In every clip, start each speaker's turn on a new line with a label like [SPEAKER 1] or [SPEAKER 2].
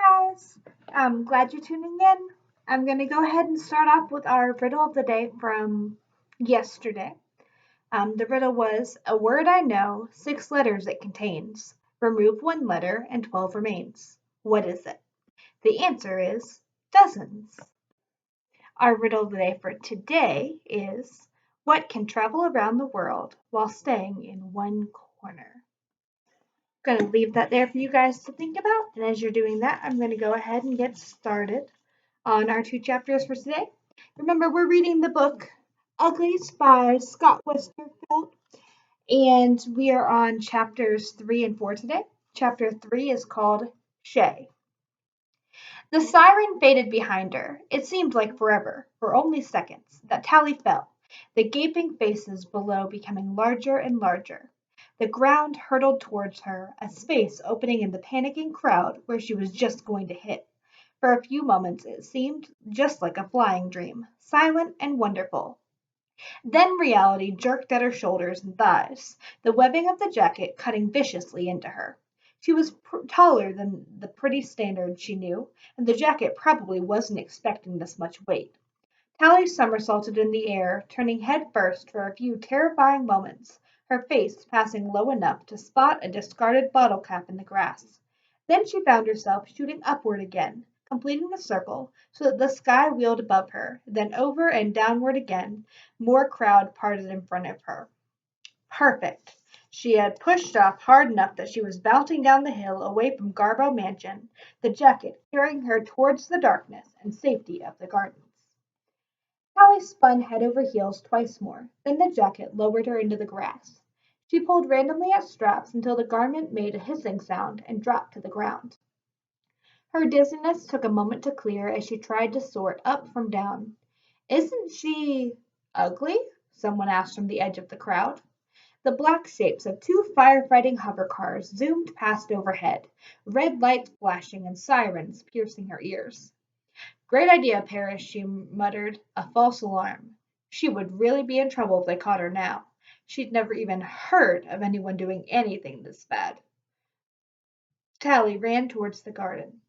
[SPEAKER 1] Guys. I'm glad you're tuning in. I'm going to go ahead and start off with our riddle of the day from yesterday. The riddle was a word I know, 6 letters it contains. Remove 1 letter and 12 remains. What is it? The answer is dozens. Our riddle of the day for today is what can travel around the world while staying in one corner? Going to leave that there for you guys to think about. And as you're doing that, I'm going to go ahead and get started on our 2 chapters for today. Remember, we're reading the book Uglies by Scott Westerfeld, and we are on chapters 3 and 4 today. Chapter 3 is called Shay. The siren faded behind her. It seemed like forever, for only seconds, that Tally fell, the gaping faces below becoming larger and larger. The ground hurtled towards her, a space opening in the panicking crowd where she was just going to hit. For a few moments it seemed just like a flying dream, silent and wonderful. Then reality jerked at her shoulders and thighs, the webbing of the jacket cutting viciously into her. She was taller than the pretty standard she knew, and the jacket probably wasn't expecting this much weight. Tally somersaulted in the air, turning head first for a few terrifying moments, her face passing low enough to spot a discarded bottle cap in the grass. Then she found herself shooting upward again, completing the circle so that the sky wheeled above her, then over and downward again, more crowd parted in front of her. Perfect. She had pushed off hard enough that she was bouncing down the hill away from Garbo Mansion, the jacket carrying her towards the darkness and safety of the gardens. Tally spun head over heels twice more, then the jacket lowered her into the grass. She pulled randomly at straps until the garment made a hissing sound and dropped to the ground. Her dizziness took a moment to clear as she tried to sort up from down. "Isn't she ugly?" someone asked from the edge of the crowd. The black shapes of 2 firefighting hover cars zoomed past overhead, red lights flashing and sirens piercing her ears. "Great idea, Paris," she muttered. "A false alarm." She would really be in trouble if they caught her now. She'd never even heard of anyone doing anything this bad. Tally ran towards the garden.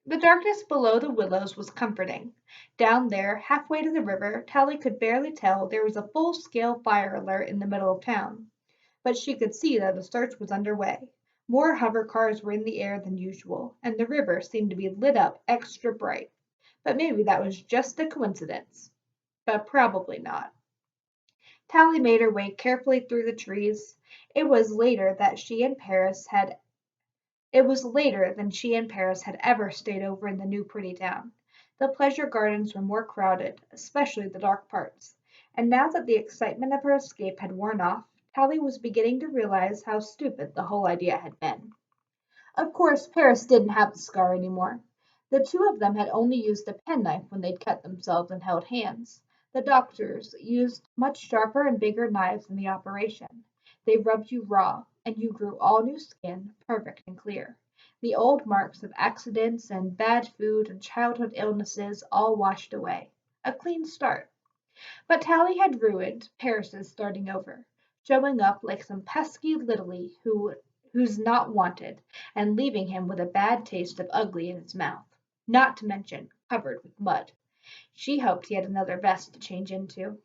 [SPEAKER 1] The darkness below the willows was comforting. Down there, halfway to the river, Tally could barely tell there was a full-scale fire alert in the middle of town. But she could see that a search was underway. More hover cars were in the air than usual, and the river seemed to be lit up extra bright. But maybe that was just a coincidence. But probably not. Tally made her way carefully through the trees. It was later than she and Paris had ever stayed over in the new pretty town. The pleasure gardens were more crowded, especially the dark parts. And now that the excitement of her escape had worn off, Tally was beginning to realize how stupid the whole idea had been. Of course, Paris didn't have the scar anymore. The two of them had only used a penknife when they'd cut themselves and held hands. The doctors used much sharper and bigger knives in the operation. They rubbed you raw, and you grew all new skin, perfect and clear. The old marks of accidents and bad food and childhood illnesses all washed away. A clean start. But Tally had ruined Paris's starting over, showing up like some pesky Lily who's not wanted, and leaving him with a bad taste of ugly in his mouth, not to mention covered with mud. She hoped he had another vest to change into.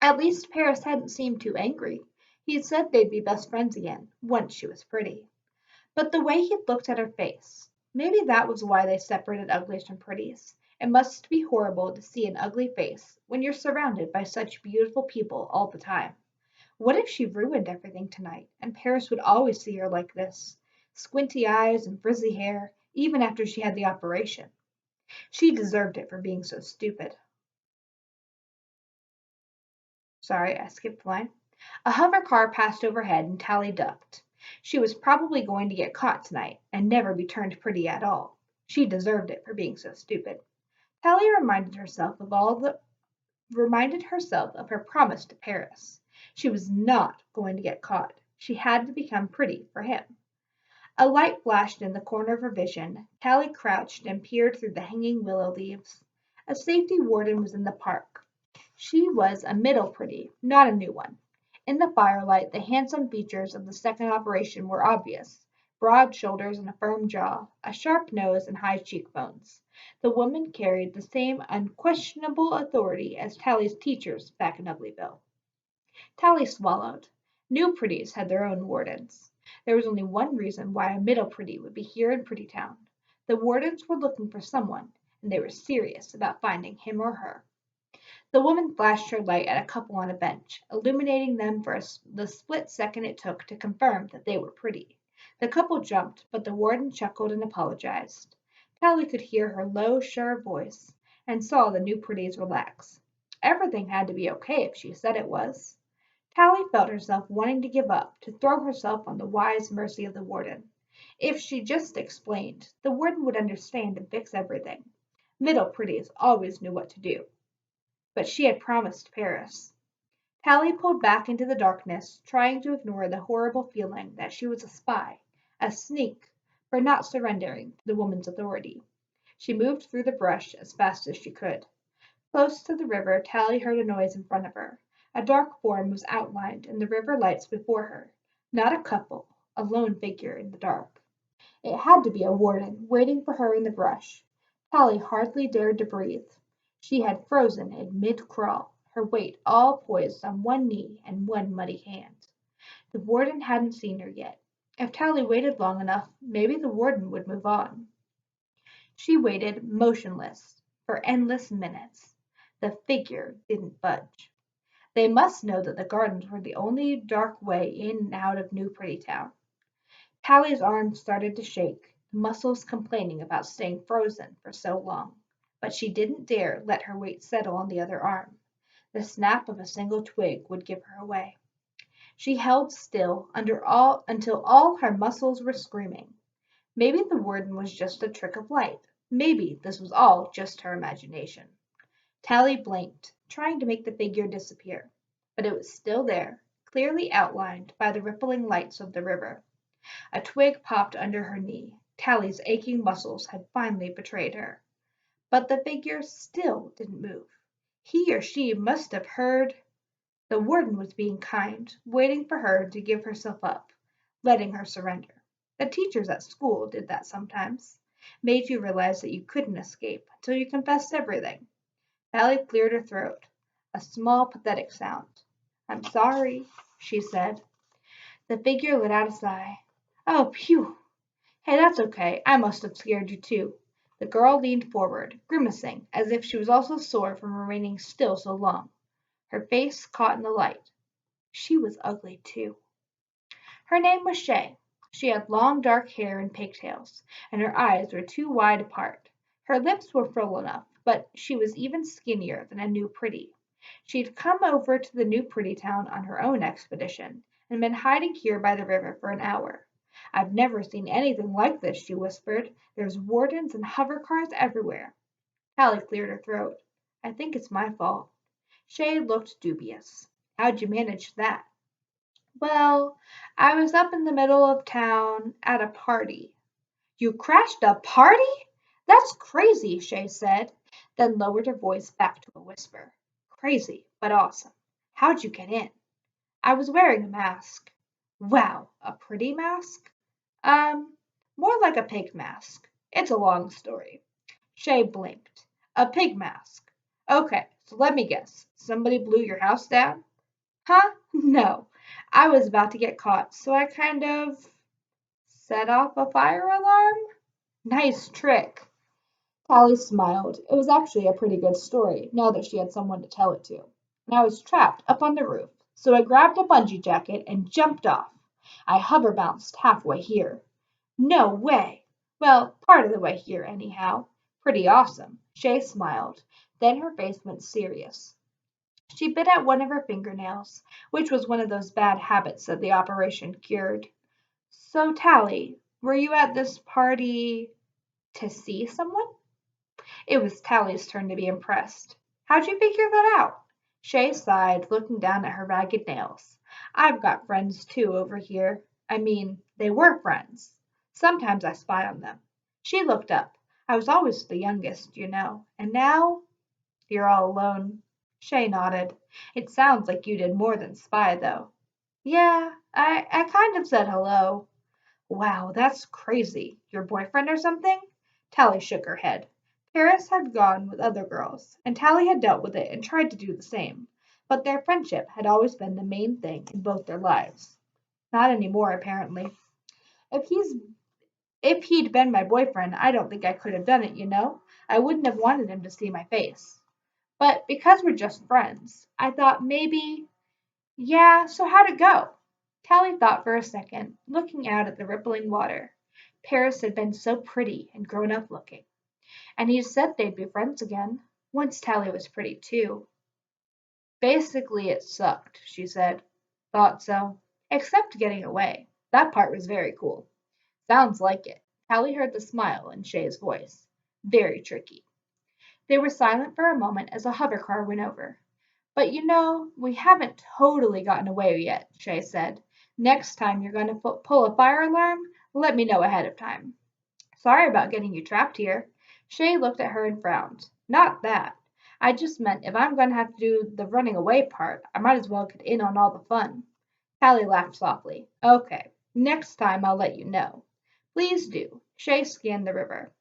[SPEAKER 1] At least Paris hadn't seemed too angry. He'd said they'd be best friends again, once she was pretty. But the way he'd looked at her face, maybe that was why they separated uglies from pretties. It must be horrible to see an ugly face when you're surrounded by such beautiful people all the time. What if she ruined everything tonight, and Paris would always see her like this? Squinty eyes and frizzy hair, even after she had the operation. She deserved it for being so stupid. Sorry, I skipped a line. A hover car passed overhead and Tally ducked. She was probably going to get caught tonight and never be turned pretty at all. She deserved it for being so stupid. Tally reminded herself of her promise to Paris. She was not going to get caught. She had to become pretty for him. A light flashed in the corner of her vision. Tally crouched and peered through the hanging willow leaves. A safety warden was in the park. She was a middle pretty, not a new one. In the firelight, the handsome features of the second operation were obvious. broad shoulders and a firm jaw, a sharp nose and high cheekbones. The woman carried the same unquestionable authority as Tally's teachers back in Uglyville. Tally swallowed. New Pretties had their own wardens. There was only one reason why a Middle Pretty would be here in Prettytown. The wardens were looking for someone, and they were serious about finding him or her. The woman flashed her light at a couple on a bench, illuminating them for the split second it took to confirm that they were pretty. The couple jumped, but the warden chuckled and apologized. Tally could hear her low, sure voice, and saw the new pretties relax. Everything had to be okay if she said it was. Tally felt herself wanting to give up, to throw herself on the wise mercy of the warden. If she just explained, the warden would understand and fix everything. Middle pretties always knew what to do. But she had promised Paris. Tally pulled back into the darkness, trying to ignore the horrible feeling that she was a spy, a sneak, for not surrendering to the woman's authority. She moved through the brush as fast as she could. Close to the river, Tally heard a noise in front of her. A dark form was outlined in the river lights before her. Not a couple, a lone figure in the dark. It had to be a warden, waiting for her in the brush. Tally hardly dared to breathe. She had frozen in mid-crawl, her weight all poised on one knee and one muddy hand. The warden hadn't seen her yet. If Tally waited long enough, maybe the warden would move on. She waited, motionless, for endless minutes. The figure didn't budge. They must know that the gardens were the only dark way in and out of New Prettytown. Tally's arms started to shake, the muscles complaining about staying frozen for so long. But she didn't dare let her weight settle on the other arm. The snap of a single twig would give her away. She held still until all her muscles were screaming. Maybe the warden was just a trick of light. Maybe this was all just her imagination. Tally blinked, trying to make the figure disappear, but it was still there, clearly outlined by the rippling lights of the river. A twig popped under her knee. Tally's aching muscles had finally betrayed her. But the figure still didn't move. He or she must have heard. The warden was being kind, waiting for her to give herself up, letting her surrender. The teachers at school did that sometimes, made you realize that you couldn't escape until you confessed everything. Tally cleared her throat, a small, pathetic sound. "I'm sorry," she said. The figure let out a sigh. "Oh, phew! Hey, that's okay. I must have scared you too." The girl leaned forward, grimacing, as if she was also sore from remaining still so long. Her face caught in the light. She was ugly too. Her name was Shay. She had long dark hair and pigtails, and her eyes were too wide apart. Her lips were full enough, but she was even skinnier than a New Pretty. She'd come over to the New Prettytown on her own expedition, and been hiding here by the river for an hour. "I've never seen anything like this," she whispered. "There's wardens and hover cars everywhere." Tally cleared her throat. "I think it's my fault." Shay looked dubious. "How'd you manage that?" "Well, I was up in the middle of town at a party." "You crashed a party? That's crazy," Shay said, then lowered her voice back to a whisper. "Crazy, but awesome. How'd you get in?" "I was wearing a mask." "Wow, a pretty mask?" More like a pig mask. It's a long story." Shay blinked. "A pig mask. Okay, so let me guess. Somebody blew your house down?" "Huh? No. I was about to get caught, so I kind of set off a fire alarm." "Nice trick." Tally smiled. It was actually a pretty good story, now that she had someone to tell it to. "And I was trapped up on the roof, so I grabbed a bungee jacket and jumped off. I hover bounced halfway here." "No way!" "Well, part of the way here, anyhow. Pretty awesome." Shay smiled. Then her face went serious. She bit at one of her fingernails, which was one of those bad habits that the operation cured. "So, Tally, were you at this party to see someone?" It was Tally's turn to be impressed. "How'd you figure that out?" Shay sighed, looking down at her ragged nails. "I've got friends too over here. I mean, they were friends. Sometimes I spy on them." She looked up. "I was always the youngest, you know. And now you're all alone." Shay nodded. "It sounds like you did more than spy, though." "Yeah, I kind of said hello." Wow, that's crazy. Your boyfriend or something? Tally shook her head. Paris had gone with other girls, and Tally had dealt with it and tried to do the same. But their friendship had always been the main thing in both their lives. Not anymore, apparently. If he's if he'd been my boyfriend, I don't think I could have done it, you know? I wouldn't have wanted him to see my face. But because we're just friends, I thought maybe. Yeah, so how'd it go? Tally thought for a second, looking out at the rippling water. Paris had been so pretty and grown up looking, and he said they'd be friends again. Once Tally was pretty too. Basically, it sucked, she said. Thought so. Except getting away. That part was very cool. Sounds like it. Tally heard the smile in Shay's voice. Very tricky. They were silent for a moment as a hover car went over. But you know, we haven't totally gotten away yet, Shay said. Next time you're going to pull a fire alarm, let me know ahead of time. Sorry about getting you trapped here. Shay looked at her and frowned. Not that. I just meant if I'm going to have to do the running away part, I might as well get in on all the fun. Callie laughed softly. Okay, next time I'll let you know. Please do. Shay scanned the river.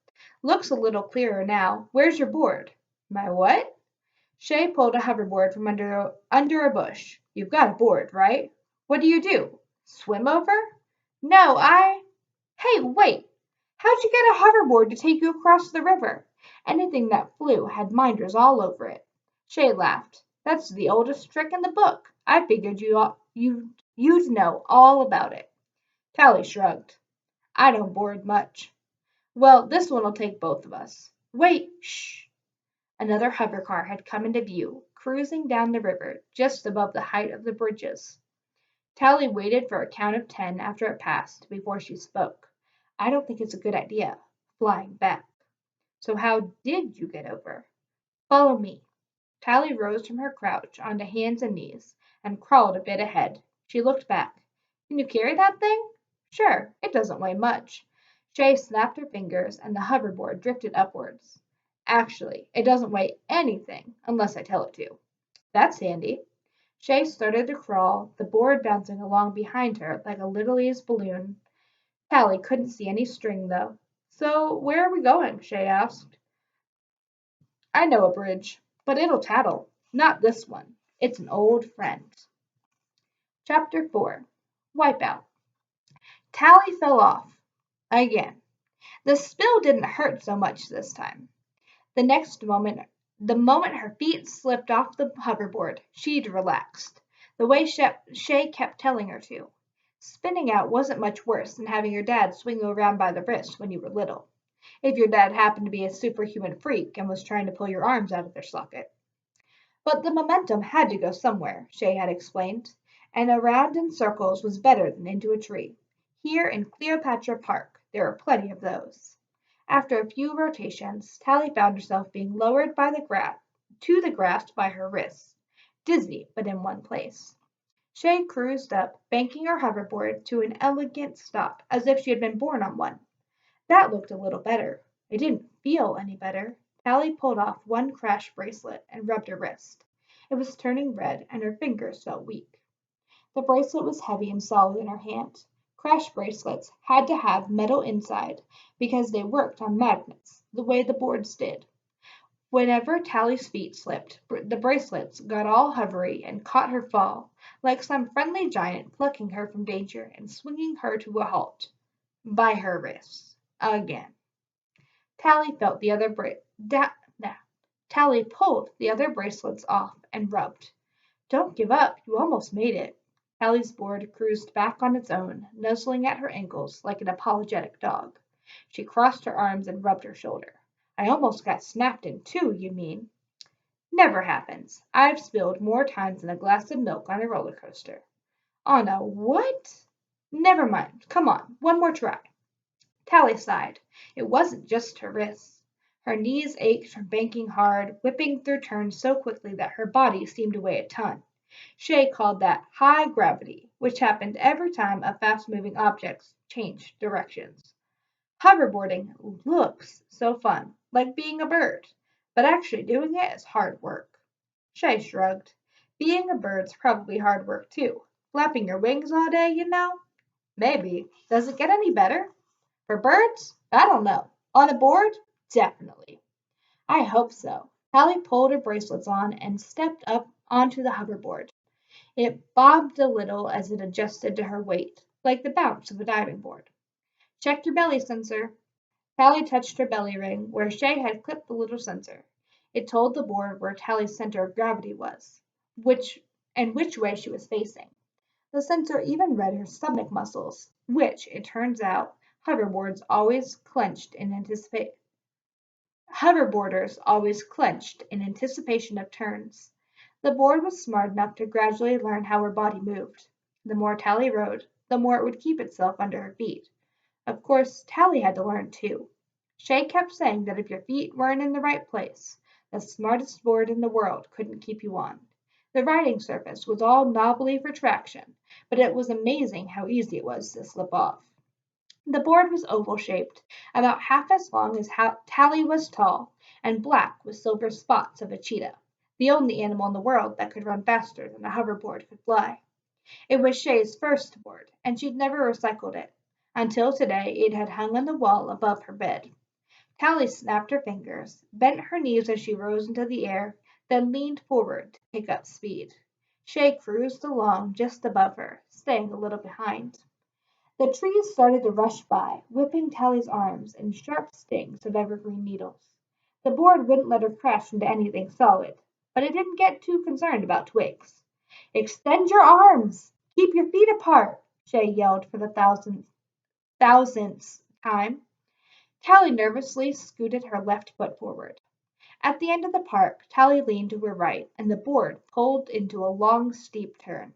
[SPEAKER 1] Looks a little clearer now. Where's your board? My what? Shay pulled a hoverboard from under a bush. You've got a board, right? What do you do? Swim over? No, Hey, wait! How'd you get a hoverboard to take you across the river? Anything that flew had minders all over it. Shay laughed. That's the oldest trick in the book. I figured you'd know all about it. Tally shrugged. I don't board much. Well, this one'll take both of us. Wait, shh! Another hover car had come into view, cruising down the river just above the height of the bridges. Tally waited for a count of 10 after it passed before she spoke. I don't think it's a good idea, flying back. So how did you get over? Follow me. Tally rose from her crouch onto hands and knees and crawled a bit ahead. She looked back. Can you carry that thing? Sure, it doesn't weigh much. Shay snapped her fingers and the hoverboard drifted upwards. Actually, it doesn't weigh anything unless I tell it to. That's handy. Shay started to crawl, the board bouncing along behind her like a little used balloon. Tally couldn't see any string, though. So where are we going? Shay asked. I know a bridge, but it'll tattle. Not this one. It's an old friend. Chapter 4. Wipeout. Tally fell off. Again. The spill didn't hurt so much this time. The moment her feet slipped off the hoverboard, she'd relaxed, the way Shay kept telling her to. Spinning out wasn't much worse than having your dad swing you around by the wrist when you were little, if your dad happened to be a superhuman freak and was trying to pull your arms out of their socket. But the momentum had to go somewhere, Shay had explained, and around in circles was better than into a tree. Here in Cleopatra Park, there are plenty of those. After a few rotations, Tally found herself being lowered to the grass by her wrists, dizzy but in one place. Shay cruised up, banking her hoverboard to an elegant stop, as if she had been born on one. That looked a little better. It didn't feel any better. Tally pulled off one crash bracelet and rubbed her wrist. It was turning red, and her fingers felt weak. The bracelet was heavy and solid in her hand. Crash bracelets had to have metal inside because they worked on magnets, the way the boards did. Whenever Tally's feet slipped, the bracelets got all hovery and caught her fall, like some friendly giant plucking her from danger and swinging her to a halt. By her wrists. Again. Tally felt the other Tally pulled the other bracelets off and rubbed. Don't give up, you almost made it. Tally's board cruised back on its own, nuzzling at her ankles like an apologetic dog. She crossed her arms and rubbed her shoulder. I almost got snapped in two, you mean? Never happens. I've spilled more times than a glass of milk on a roller coaster. On a what? Never mind. Come on, one more try. Tally sighed. It wasn't just her wrists. Her knees ached from banking hard, whipping through turns so quickly that her body seemed to weigh a ton. Shay called that high gravity, which happened every time a fast-moving object changed directions. Hoverboarding looks so fun, like being a bird, but actually doing it is hard work. Shay shrugged. Being a bird's probably hard work too. Flapping your wings all day, you know? Maybe. Does it get any better? For birds? I don't know. On a board? Definitely. I hope so. Callie pulled her bracelets on and stepped up onto the hoverboard. It bobbed a little as it adjusted to her weight, like the bounce of a diving board. Check your belly sensor. Callie touched her belly ring, where Shay had clipped the little sensor. It told the board where Callie's center of gravity was, which way she was facing. The sensor even read her stomach muscles, which, it turns out, hoverboarders always clenched in anticipation of turns. The board was smart enough to gradually learn how her body moved. The more Tally rode, the more it would keep itself under her feet. Of course, Tally had to learn too. Shay kept saying that if your feet weren't in the right place, the smartest board in the world couldn't keep you on. The riding surface was all knobbly for traction, but it was amazing how easy it was to slip off. The board was oval shaped, about half as long as Tally was tall, and black with silver spots of a cheetah, the only animal in the world that could run faster than a hoverboard could fly. It was Shay's first board, and she'd never recycled it. Until today it had hung on the wall above her bed. Tally snapped her fingers, bent her knees as she rose into the air, then leaned forward to pick up speed. Shay cruised along just above her, staying a little behind. The trees started to rush by, whipping Tally's arms in sharp stings of evergreen needles. The board wouldn't let her crash into anything solid, but it didn't get too concerned about twigs. Extend your arms! Keep your feet apart! Shay yelled for the thousandth time. Tally nervously scooted her left foot forward. At the end of the park, Tally leaned to her right, and the board pulled into a long, steep turn.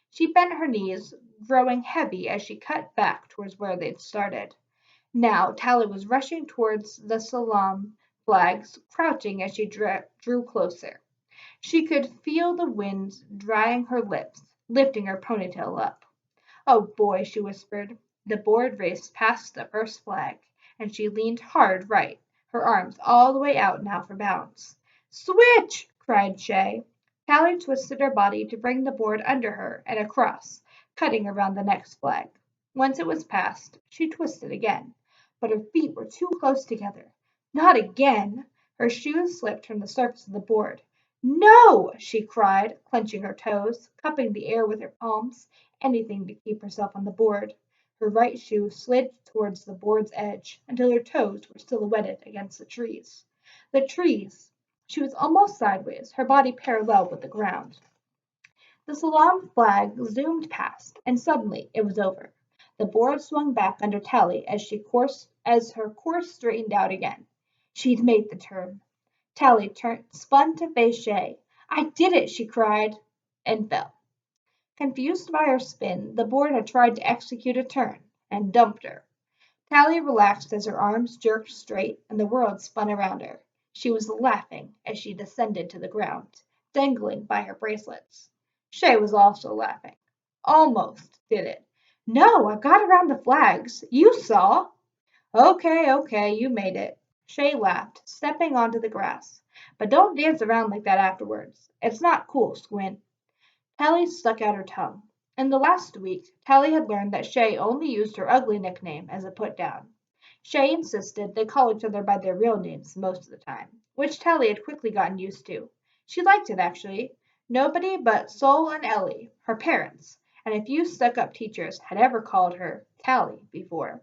[SPEAKER 1] She bent her knees, growing heavy as she cut back towards where they'd started. Now Tally was rushing towards the Salam flags, crouching as she drew closer. She could feel the wind drying her lips, lifting her ponytail up. "Oh boy," she whispered. The board raced past the first flag, and she leaned hard right, her arms all the way out now for bounds. "Switch!" cried Shay. Tally twisted her body to bring the board under her and across, cutting around the next flag. Once it was past, she twisted again, but her feet were too close together. Not again! Her shoes slipped from the surface of the board. "No!" she cried, clenching her toes, cupping the air with her palms, anything to keep herself on the board. Her right shoe slid towards the board's edge until her toes were silhouetted against the trees. The trees! She was almost sideways, her body parallel with the ground. The Salam flag zoomed past, and suddenly it was over. The board swung back under Tally as her course straightened out again. She'd made the turn. Tally spun to face Shay. "I did it!" she cried, and fell. Confused by her spin, the board had tried to execute a turn, and dumped her. Tally relaxed as her arms jerked straight and the world spun around her. She was laughing as she descended to the ground, dangling by her bracelets. Shay was also laughing. "Almost did it." "No, I got around the flags. You saw." Okay, you made it." Shay laughed, stepping onto the grass. "But don't dance around like that afterwards. It's not cool, Squint." Tally stuck out her tongue. In the last week, Tally had learned that Shay only used her ugly nickname as a put-down. Shay insisted they call each other by their real names most of the time, which Tally had quickly gotten used to. She liked it, actually. Nobody but Sol and Ellie, her parents, and a few stuck-up teachers had ever called her Tally before.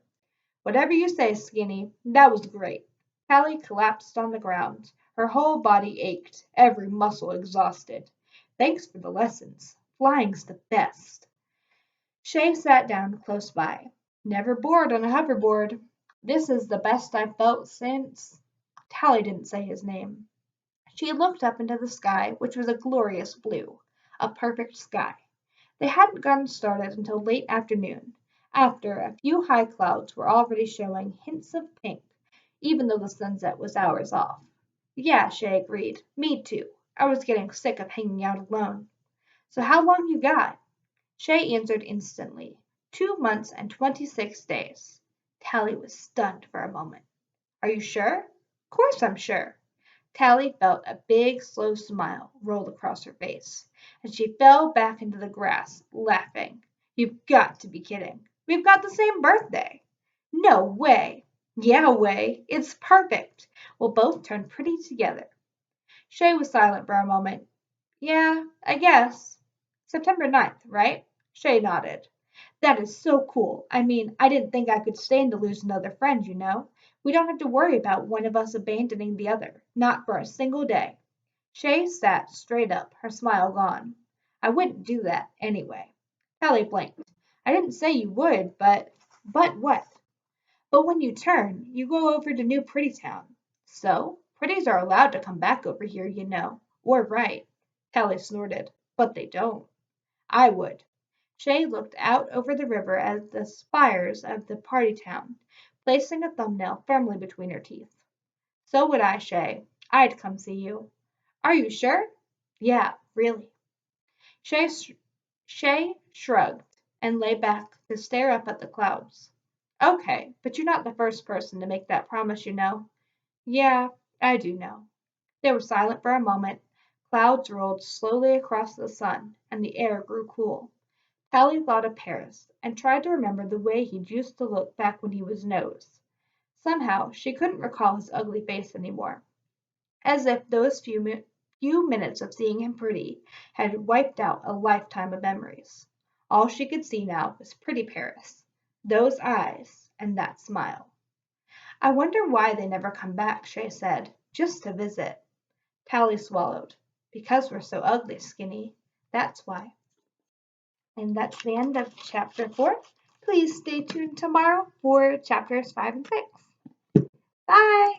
[SPEAKER 1] "Whatever you say, Skinny. That was great." Tally collapsed on the ground. Her whole body ached, every muscle exhausted. "Thanks for the lessons. Flying's the best." Shay sat down close by. "Never bored on a hoverboard. This is the best I've felt since—" Tally didn't say his name. She looked up into the sky, which was a glorious blue, a perfect sky. They hadn't gotten started until late afternoon, after a few high clouds were already showing hints of pink, even though the sunset was hours off. "Yeah," Shay agreed. "Me too. I was getting sick of hanging out alone." "So how long you got?" Shay answered instantly. 2 months and 26 days. Tally was stunned for a moment. "Are you sure?" "Course I'm sure." Tally felt a big, slow smile roll across her face, and she fell back into the grass, laughing. "You've got to be kidding. We've got the same birthday. No way. Yeah, way. It's perfect. We'll both turn pretty together. Shay was silent for a moment. Yeah, I guess. September 9th, right? Shay nodded. That is so cool. I mean, I didn't think I could stand to lose another friend, you know. We don't have to worry about one of us abandoning the other, not for a single day. Shay sat straight up, her smile gone. I wouldn't do that, anyway. Callie blinked. I didn't say you would, but. But what? But when you turn, you go over to New Prettytown. So, pretties are allowed to come back over here, you know. Or right. Callie snorted. But they don't. I would. Shay looked out over the river at the spires of the party town, placing a thumbnail firmly between her teeth. So would I, Shay. I'd come see you. Are you sure? Yeah, really. Shay, Shay shrugged and lay back to stare up at the clouds. Okay, but you're not the first person to make that promise, you know. Yeah, I do know. They were silent for a moment. Clouds rolled slowly across the sun, and the air grew cool. Callie thought of Paris, and tried to remember the way he'd used to look back when he was Nose. Somehow she couldn't recall his ugly face anymore, as if those few minutes of seeing him pretty had wiped out a lifetime of memories. All she could see now was pretty Paris, those eyes, and that smile. I wonder why they never come back, Shay said, just to visit. Callie swallowed. Because we're so ugly, Skinny. That's why. And that's the end of chapter 4. Please stay tuned tomorrow for chapters 5 and 6. Bye!